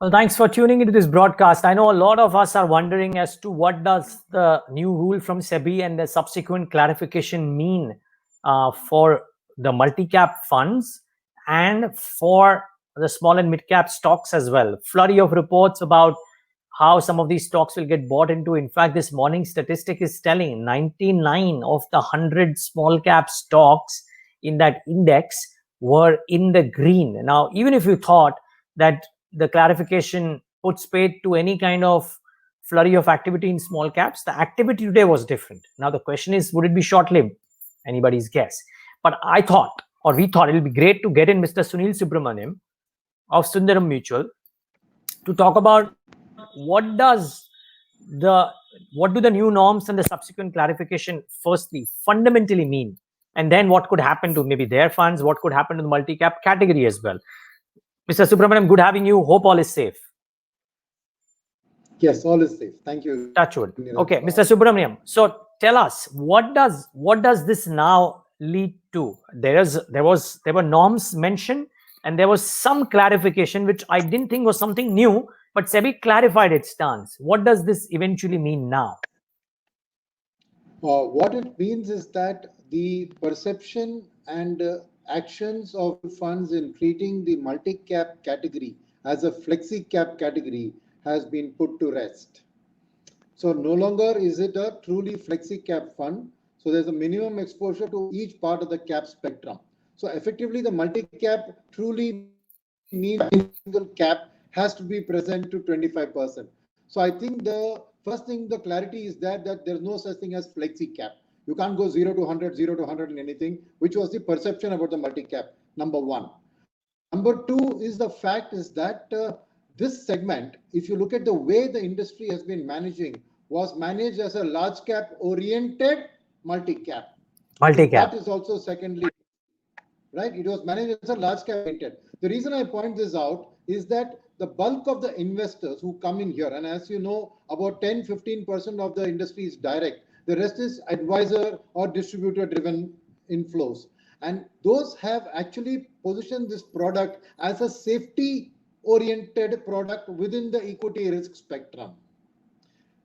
Well, thanks for tuning into this broadcast. I know a lot of us are wondering as to what does the new rule from SEBI and the subsequent clarification mean for the multi-cap funds and for the small and mid-cap stocks as well. Flurry of reports about how some of these stocks will get bought into. In fact, this morning statistic is telling 99 of the 100 small cap stocks in that index were in the green. Now, even if you thought that the clarification puts paid to any kind of flurry of activity in small caps, the activity today was different. Now, the question is, would it be short-lived? Anybody's guess. But I thought, or we thought, it would be great to get in Mr. Sunil Subramaniam of Sundaram Mutual to talk about what do the new norms and the subsequent clarification firstly fundamentally mean, and then what could happen to maybe their funds, what could happen to the multi-cap category as well. Mr. Subramaniam, good having you. Hope all is safe. Yes, all is safe. Thank you. Touchwood. Okay, Mr. Subramaniam. So tell us, what does this now lead to? There were norms mentioned, and there was some clarification which I didn't think was something new, but SEBI clarified its stance. What does this eventually mean now? What it means is that the perception and actions of funds in treating the multi-cap category as a flexi-cap category has been put to rest. So no longer is it a truly flexi-cap fund. So there's a minimum exposure to each part of the cap spectrum. So effectively, the multi-cap truly means a single cap has to be present to 25%. So I think the first thing, the clarity is that there's no such thing as flexi cap. You can't go 0 to 100, 0 to 100 in anything, which was the perception about the multi-cap, number one. Number two is the fact is that this segment, if you look at the way the industry has been managing, was managed as a large cap oriented multi-cap. Multi-cap. That is also secondly, right? It was managed as a large cap oriented. The reason I point this out is that the bulk of the investors who come in here, and as you know, about 10-15% of the industry is direct. The rest is advisor or distributor driven inflows. And those have actually positioned this product as a safety oriented product within the equity risk spectrum.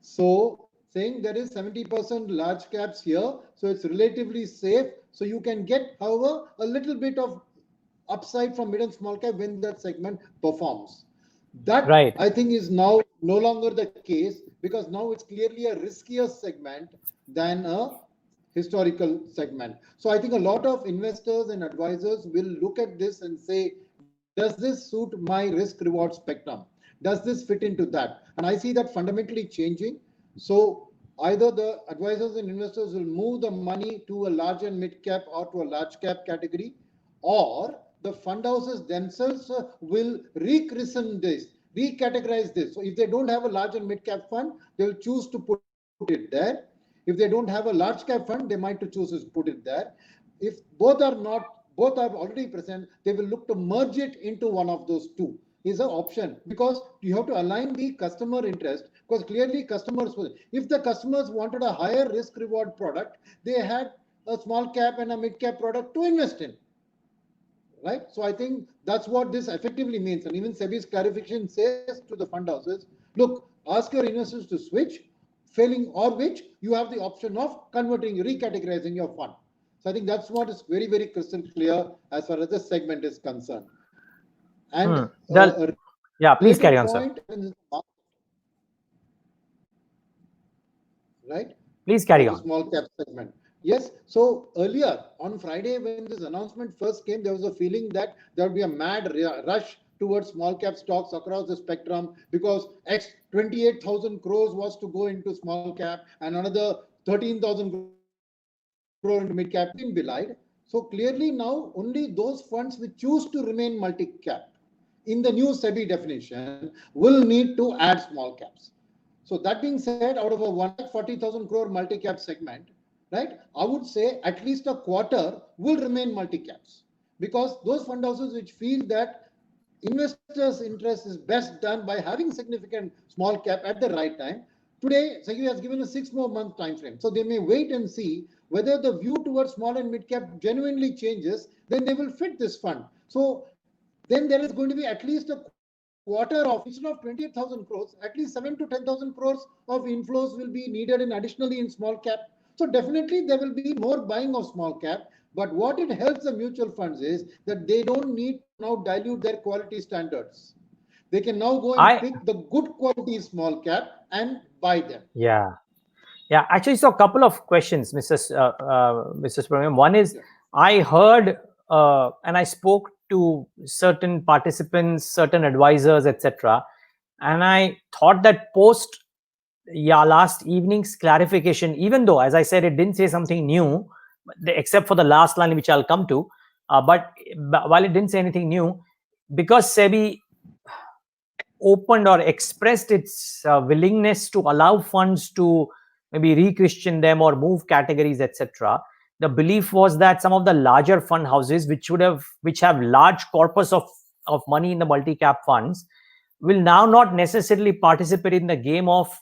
So saying there is 70% large caps here, so it's relatively safe. So you can get, however, a little bit of upside from mid and small cap when that segment performs. That, right, I think is now no longer the case, because now it's clearly a riskier segment than a historical segment. So I think a lot of investors and advisors will look at this and say, does this suit my risk reward spectrum? Does this fit into that? And I see that fundamentally changing. So either the advisors and investors will move the money to a large and mid cap or to a large cap category, or the fund houses themselves will rechristen this, recategorize this. So if they don't have a large and mid cap fund, they'll choose to put it there. If they don't have a large cap fund, they might choose to put it there. If both are already present, they will look to merge it into one of those two. Is an option, because you have to align the customer interest, because clearly customers, if the customers wanted a higher risk reward product, they had a small cap and a mid cap product to invest in. Right? So I think that's what this effectively means. And even SEBI's clarification says to the fund houses, look, ask your investors to switch, failing or which you have the option of converting, recategorizing your fund. So I think that's what is very, very crystal clear as far as the segment is concerned. And yeah, please carry on, sir. Right? Please carry on. Small cap segment. Yes. So earlier on Friday, when this announcement first came, there was a feeling that there would be a mad rush towards small cap stocks across the spectrum, because 28,000 crores was to go into small cap and another 13,000 crore into mid cap in belied. So clearly now only those funds which choose to remain multi-cap in the new SEBI definition will need to add small caps. So that being said, out of a 140,000 crore multi-cap segment, right, I would say at least a quarter will remain multi-caps, because those fund houses which feel that investors' interest is best done by having significant small cap at the right time. Today, SEBI has given a 6 more month time frame. So they may wait and see whether the view towards small and mid cap genuinely changes, then they will fit this fund. So then there is going to be at least a quarter of, instead of 28,000 crores, at least 7 to 10,000 crores of inflows will be needed in additionally in small cap. So definitely there will be more buying of small cap. But what it helps the mutual funds is that they don't need to now dilute their quality standards. They can now go and pick the good quality small cap and buy them. Yeah. Actually, so a couple of questions, Mrs. Subramaniam. One is, I heard and I spoke to certain participants, certain advisors, etc., and I thought that post last evening's clarification, even though, as I said, it didn't say something new, except for the last line, which I'll come to, but while it didn't say anything new, because SEBI opened or expressed its willingness to allow funds to maybe re-Christian them or move categories, etc., the belief was that some of the larger fund houses, which have large corpus of money in the multi-cap funds, will now not necessarily participate in the game of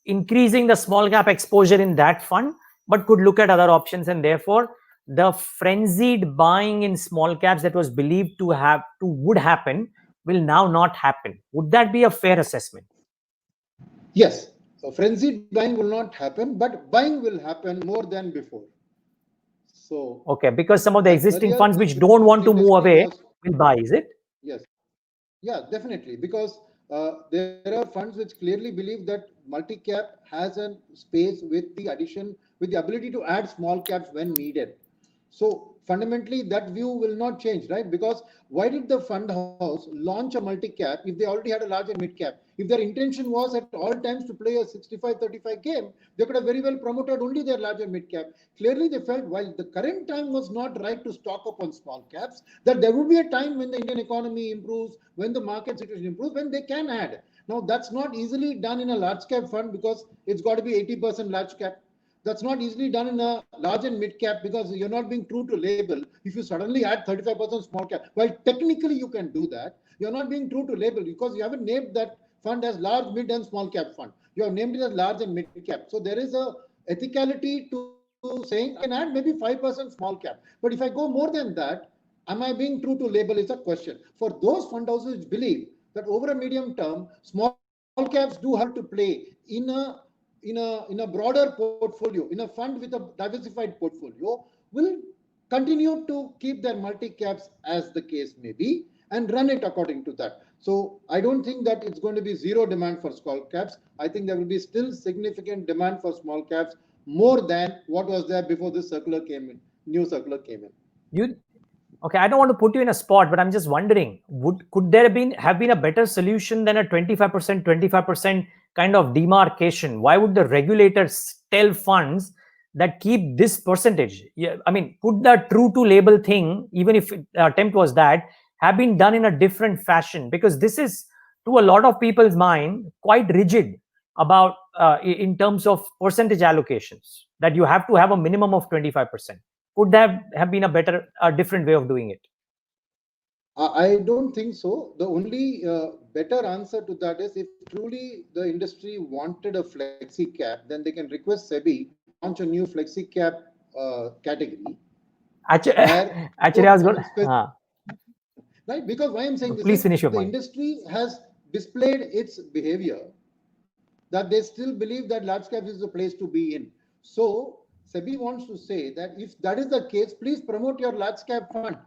increasing the small cap exposure in that fund, but could look at other options, and therefore the frenzied buying in small caps that was believed to would happen will now not happen. Would that be a fair assessment? Yes. So frenzied buying will not happen, but buying will happen more than before. So okay, because some of the existing funds which don't want to move away will buy, is it? Yes. Yeah, definitely. Because there are funds which clearly believe that multi-cap has a space with the ability to add small caps when needed. So fundamentally, that view will not change, right? Because why did the fund house launch a multi-cap if they already had a large and mid-cap? If their intention was at all times to play a 65-35 game, they could have very well promoted only their large and mid-cap. Clearly, they felt while the current time was not right to stock up on small caps, that there would be a time when the Indian economy improves, when the market situation improves, when they can add. Now, that's not easily done in a large cap fund because it's got to be 80% large cap. That's not easily done in a large and mid cap because you're not being true to label. If you suddenly add 35% small cap, while technically you can do that, you're not being true to label because you haven't named that fund as large, mid, and small cap fund. You have named it as large and mid cap. So there is a ethicality to saying I can add maybe 5% small cap. But if I go more than that, am I being true to label is a question. For those fund houses which believe that over a medium term, small caps do have a role to play in a broader portfolio, in a fund with a diversified portfolio, will continue to keep their multi-caps as the case may be and run it according to that. So I don't think that it's going to be zero demand for small caps. I think there will be still significant demand for small caps, more than what was there before this circular came in, new circular came in. Okay, I don't want to put you in a spot, but I'm just wondering, could there have been a better solution than a 25% kind of demarcation? Why would the regulators tell funds that keep this percentage? Yeah, I mean, could the true to label thing, even if the attempt was that, have been done in a different fashion? Because this is, to a lot of people's mind, quite rigid about in terms of percentage allocations, that you have to have a minimum of 25%. Could that have been a different way of doing it? I don't think so. The only better answer to that is if truly the industry wanted a flexi cap, then they can request SEBI to launch a new flexi cap category. Actually, I was going. Right? Because why I'm saying this Please is finish your the point. industry has displayed its behavior that they still believe that large cap is the place to be in. So SEBI wants to say that if that is the case, please promote your large cap fund.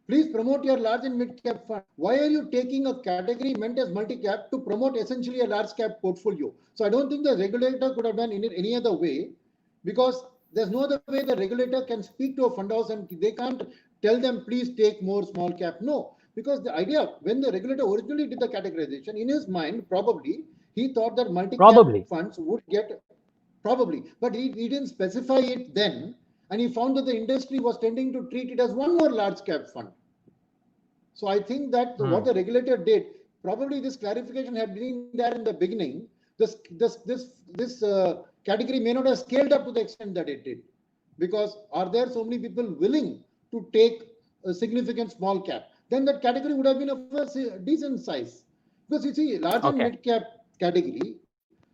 Please promote your large and mid cap fund. Why are you taking a category meant as multi cap to promote essentially a large cap portfolio? So I don't think the regulator could have done it any other way, because there's no other way the regulator can speak to a fund house and they can't tell them, please take more small cap. No, because the idea, when the regulator originally did the categorization, in his mind, probably he thought that multi cap funds would get, but he didn't specify it then. And he found that the industry was tending to treat it as one more large cap fund. So I think that what the regulator did, probably this clarification had been there in the beginning. This category may not have scaled up to the extent that it did, because are there so many people willing to take a significant small cap? Then that category would have been of a decent size. Because you see, large and mid cap category,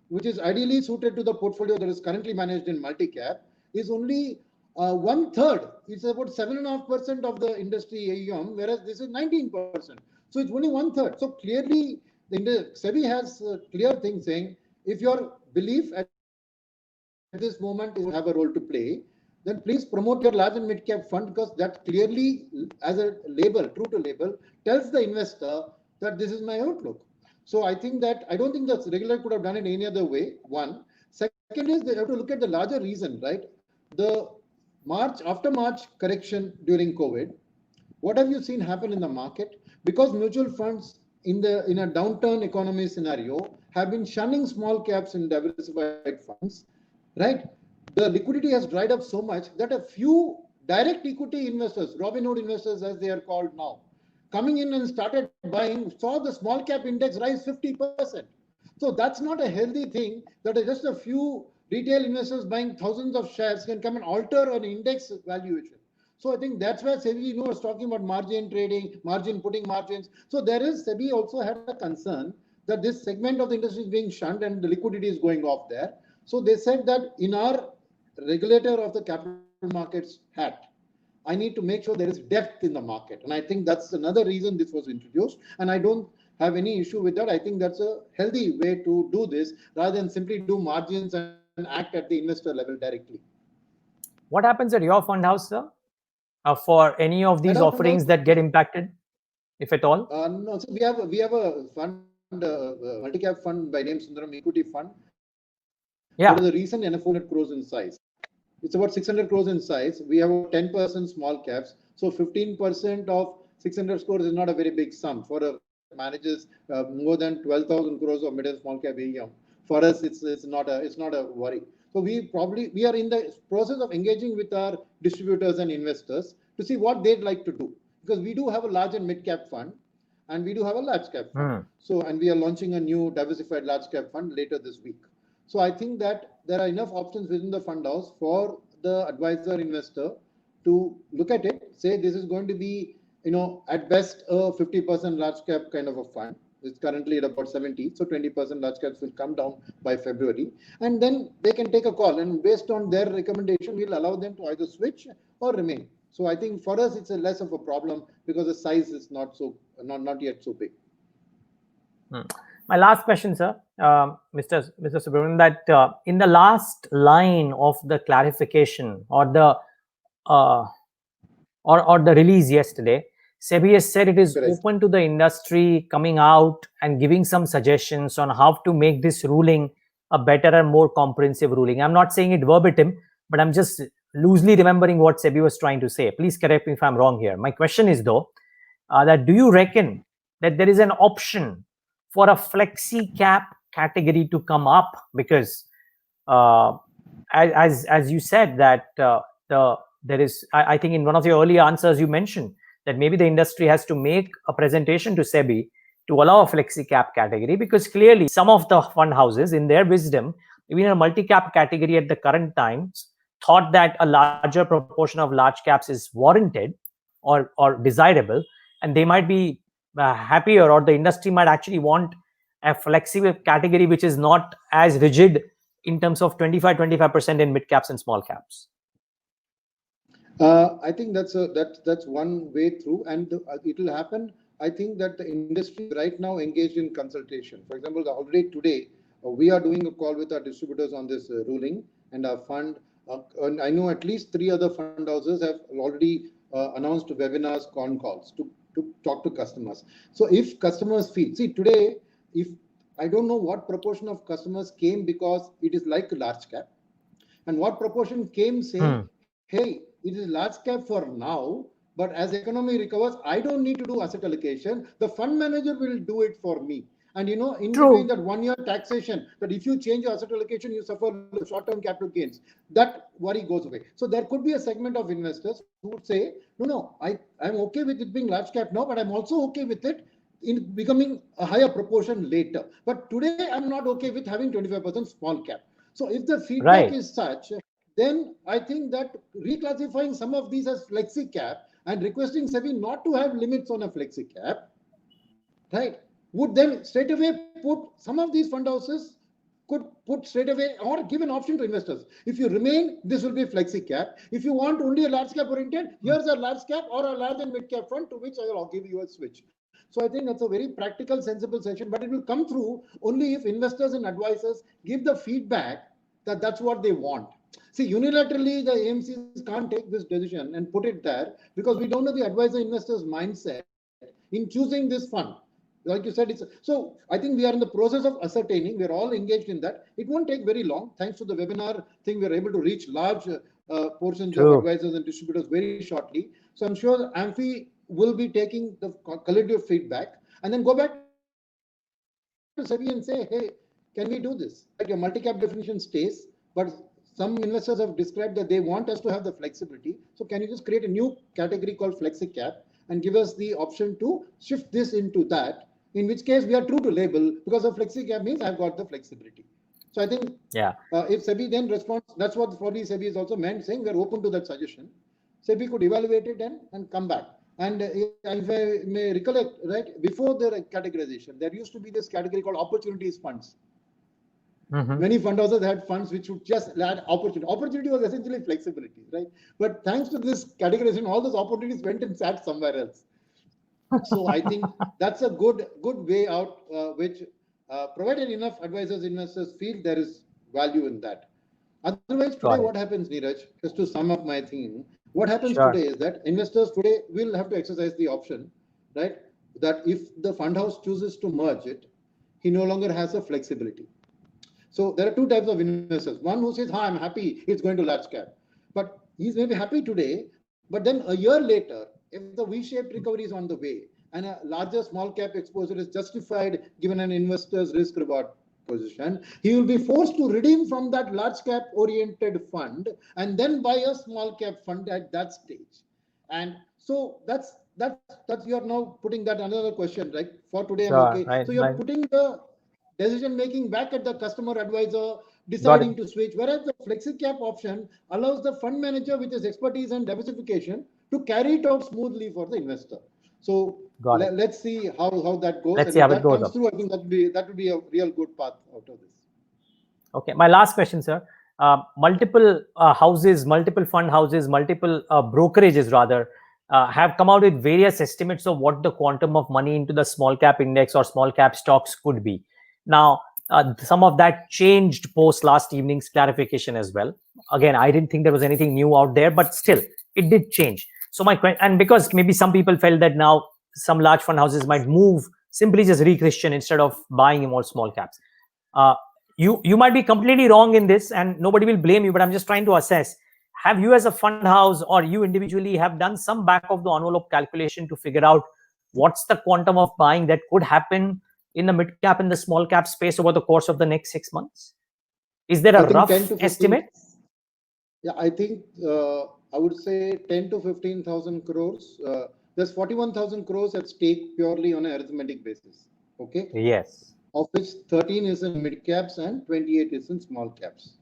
which is ideally suited to the portfolio that is currently managed in multi cap, is only one third. It's about 7.5% of the industry AUM, whereas this is 19%. So it's only one third. So clearly, the SEBI has a clear thing saying, if your belief at this moment is have a role to play, then please promote your large and mid cap fund, because that clearly, as a label, true to label, tells the investor that this is my outlook. So I think that I don't think the regulator could have done it any other way. One. Second is they have to look at the larger reason, right? The after March correction during COVID, what have you seen happen in the market? Because mutual funds in a downturn economy scenario have been shunning small caps in diversified funds, right? The liquidity has dried up so much that a few direct equity investors, Robinhood investors as they are called now, coming in and started buying, saw the small cap index rise 50%. So that's not a healthy thing, that just a few retail investors buying thousands of shares can come and alter an index valuation. So I think that's where SEBI was talking about margin trading, margin putting margins. So SEBI also had a concern that this segment of the industry is being shunned and the liquidity is going off there. So they said that in our regulator of the capital markets hat, I need to make sure there is depth in the market. And I think that's another reason this was introduced. And I don't have any issue with that. I think that's a healthy way to do this rather than simply do margins and act at the investor level directly. What happens at your fund house, sir, for any of these offerings that get impacted, if at all? No, so we have a fund, multi-cap fund by name Sundaram Equity Fund. Yeah. That is a recent enough 400 crores in size. It's about 600 crores in size. We have 10% small caps. So 15% of 600 crores is not a very big sum for a fund that manages more than 12,000 crores of mid and small cap AUM. For us, it's not a worry. So we are in the process of engaging with our distributors and investors to see what they'd like to do, because we do have a large and mid cap fund, and we do have a large cap fund. So, and we are launching a new diversified large cap fund later this week. So I think that there are enough options within the fund house for the advisor investor to look at it, say this is going to be, at best a 50% large cap kind of a fund. It's currently at about 70, so 20% large caps will come down by February, and then they can take a call, and based on their recommendation, we'll allow them to either switch or remain. So I think for us, it's a less of a problem because the size is not yet so big. My last question, sir, Mr. Subramaniam, that in the last line of the clarification or the release yesterday, SEBI has said it is open to the industry coming out and giving some suggestions on how to make this ruling a better and more comprehensive ruling. I'm not saying it verbatim, but I'm just loosely remembering what SEBI was trying to say. Please correct me if I'm wrong here. My question is, though, that do you reckon that there is an option for a flexi cap category to come up? Because as you said that there is, I think in one of your earlier answers you mentioned that maybe the industry has to make a presentation to SEBI to allow a flexi cap category, because clearly some of the fund houses in their wisdom, even in a multi-cap category at the current times, thought that a larger proportion of large caps is warranted or desirable, and they might be happier, or the industry might actually want a flexible category which is not as rigid in terms of 25% in mid caps and small caps. I think that's one way through, and it will happen. I think that the industry is right now engaged in consultation. For example, already today we are doing a call with our distributors on this ruling, and our fund. And I know at least 3 other fund houses have already announced webinars, con calls to talk to customers. So if customers feel, see today, if I don't know what proportion of customers came because it is like a large cap, and what proportion came saying, hey, it is large cap for now, but as economy recovers, I don't need to do asset allocation. The fund manager will do it for me. And in between that 1 year taxation, that if you change your asset allocation, you suffer short-term capital gains. That worry goes away. So there could be a segment of investors who would say, no, I'm okay with it being large cap now, but I'm also okay with it in becoming a higher proportion later. But today, I'm not okay with having 25% small cap. So if the feedback is such, then I think that reclassifying some of these as flexi cap and requesting SEBI not to have limits on a flexi cap, right, would then straight away put some of these fund houses could put straight away or give an option to investors. If you remain, this will be flexi cap. If you want only a large cap oriented, here's a large cap or a large and mid cap fund to which I will give you a switch. So I think that's a very practical, sensible session, but it will come through only if investors and advisors give the feedback that that's what they want. See, unilaterally, the AMCs can't take this decision and put it there because we don't know the advisor investors' mindset in choosing this fund. Like you said, so I think we are in the process of ascertaining. We're all engaged in that. It won't take very long. Thanks to the webinar thing, we're able to reach large portions of advisors and distributors very shortly. So I'm sure AMFI will be taking the collective feedback and then go back to SEBI and say, hey, can we do this? Like your multi-cap definition stays, but some investors have described that they want us to have the flexibility. So can you just create a new category called flexi cap and give us the option to shift this into that, in which case we are true to label, because a flexi cap means I've got the flexibility. So I think if SEBI then responds, that's what probably SEBI is also meant, saying we're open to that suggestion. SEBI could evaluate it and come back. And if I may recollect, right, before the categorization, there used to be this category called opportunities funds. Many fund houses had funds which would just add opportunity. Opportunity was essentially flexibility, right? But thanks to this categorization, all those opportunities went and sat somewhere else. So I think that's a good way out, which provided enough advisors, investors feel there is value in that. Otherwise, today what happens, Niraj, just to sum up my theme, what happens today is that investors today will have to exercise the option, right? That if the fund house chooses to merge it, he no longer has a flexibility. So there are two types of investors. One who says, I'm happy, it's going to large cap. But he's maybe happy today, but then a year later, if the V-shaped recovery is on the way and a larger small cap exposure is justified given an investor's risk reward position, he will be forced to redeem from that large cap oriented fund and then buy a small cap fund at that stage. And so that's you're now putting that another question, right? For today, I'm okay. So you're putting the decision making back at the customer advisor deciding to switch, whereas the flexi cap option allows the fund manager with his expertise and diversification to carry it out smoothly for the investor. So let's see how that goes. Let's see how it goes. Comes through, I think that would be a real good path out of this. Okay, my last question, sir. Multiple houses, multiple fund houses, multiple brokerages rather have come out with various estimates of what the quantum of money into the small cap index or small cap stocks could be. Now, some of that changed post last evening's clarification as well. Again, I didn't think there was anything new out there, but still, it did change. So my question, and because maybe some people felt that now some large fund houses might move, simply just re-Christian instead of buying more small caps. You might be completely wrong in this, and nobody will blame you, but I'm just trying to assess. Have you as a fund house or you individually have done some back of the envelope calculation to figure out what's the quantum of buying that could happen in the mid cap and the small cap space over the course of the next 6 months? Is there a rough estimate? Yeah, I think I would say 10 to 15,000 crores. There's 41,000 crores at stake purely on an arithmetic basis. Okay. Yes. Of which 13 is in mid caps and 28 is in small caps.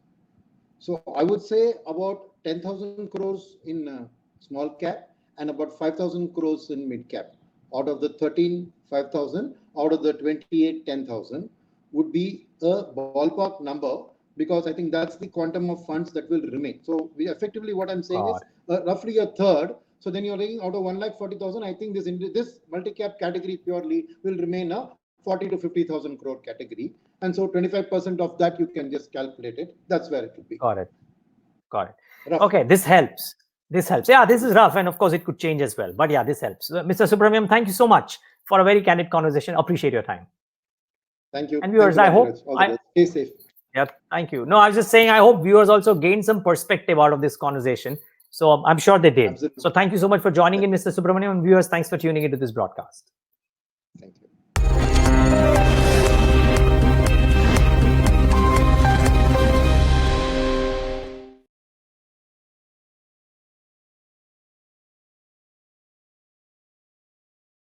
So I would say about 10,000 crores in small cap and about 5,000 crores in mid cap. Out of the 13, 5,000, out of the 28, 10,000 would be a ballpark number, because I think that's the quantum of funds that will remain. So we effectively, what I'm saying is roughly a third. So then you're taking out of 1,40,000. I think this multi-cap category purely will remain a 40 to 50,000 crore category. And so 25% of that, you can just calculate it. That's where it will be. Got it. Okay, this helps. Yeah, this is rough. And of course, it could change as well. But yeah, this helps. Mr. Subramaniam, thank you so much for a very candid conversation. Appreciate your time. Thank you. And viewers, I hope... Stay safe. Yeah, thank you. No, I was just saying, I hope viewers also gained some perspective out of this conversation. So I'm sure they did. Absolutely. So thank you so much for joining in, Mr. Subramaniam. And viewers, thanks for tuning into this broadcast. Thank you.